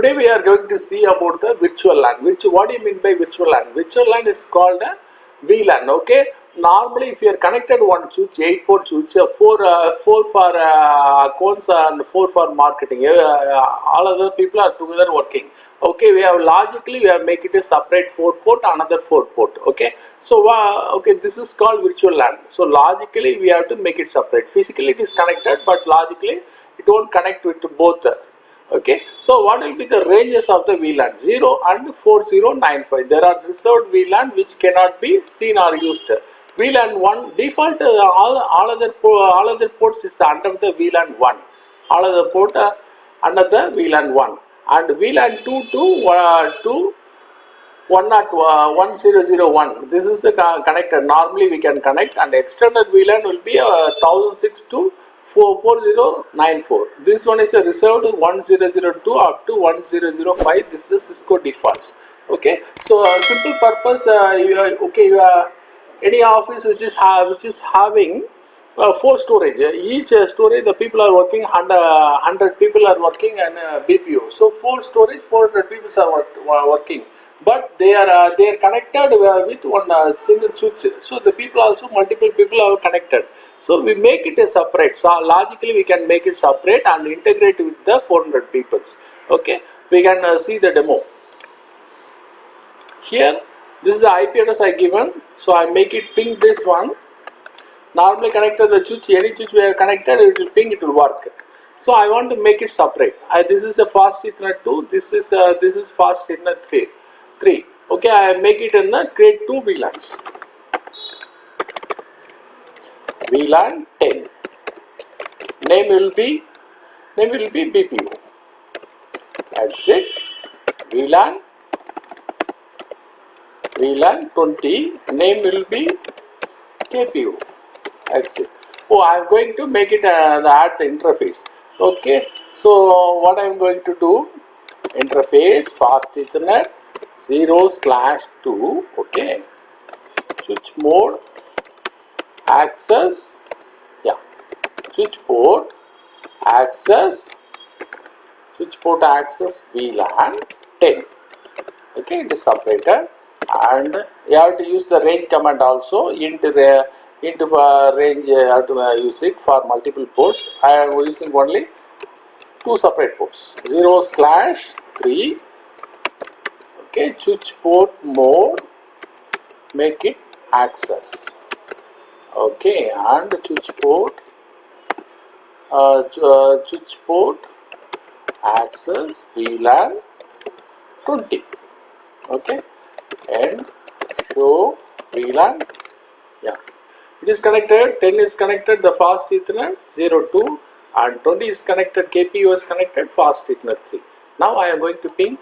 Today we are going to see about the virtual LAN. What do you mean by virtual LAN? Virtual LAN is called a VLAN. Okay. Normally, if you are connected one switch, 8-port switch, four for accounts and 4 for marketing. All other people are together working. Okay, we have logically we have make it a separate 4-port, another 4-port. Okay, so okay, this is called virtual LAN. So logically we have to make it separate. Physically it is connected, but logically it won't connect with both. Okay, so what will be the ranges of the VLAN? 0 and 4095. There are reserved VLAN which cannot be seen or used. VLAN 1 default all other ports is under the VLAN 1. All other port under the VLAN 1 and VLAN 2 to 1001. This is the connector. Normally we can connect, and extended VLAN will be 1006 to 4094. This one is a reserved 1002 up to 1005. This is Cisco defaults. Okay, so simple purpose. Any office which is having 4 storage. Each storage the people are working 100 people are working and BPO. So 4 storage, 400 people are working. But they are connected with one single switch. So the people also multiple people are connected. So we make it a separate. So logically we can make it separate and integrate with the 400 peoples. Okay, we can see the demo. Here this is the IP address I given. So I make it ping this one. Normally connected the switch, any switch we have connected, it will ping, it will work. So I want to make it separate. This is a fast Ethernet 2. This is fast Ethernet 3. Okay, I make it in the create 2 VLANs. VLAN 10. Name will be BPO. Exit. VLAN 20. Name will be KPU. Exit. Oh, I am going to make it add the interface. Okay, so what I am going to do, interface fast Ethernet 0/2. Okay, switch mode access, switch port access VLAN 10. Okay, it is separated, and you have to use the range command also. Into range you have to use it for multiple ports. I am using only 2 separate ports. 0/3. Okay, switch port mode, make it access. Okay, and switch port access VLAN 20. Okay, and show VLAN. It is connected. 10 is connected the fast Ethernet 02, and 20 is connected. KPU is connected fast Ethernet 3. Now I am going to ping.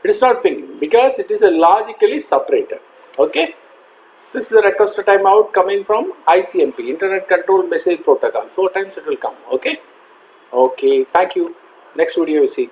It is not pinging because it is a logically separated. Okay, this is a request timeout coming from ICMP, Internet Control Message Protocol. 4 times it will come. Okay, thank you. Next video we see.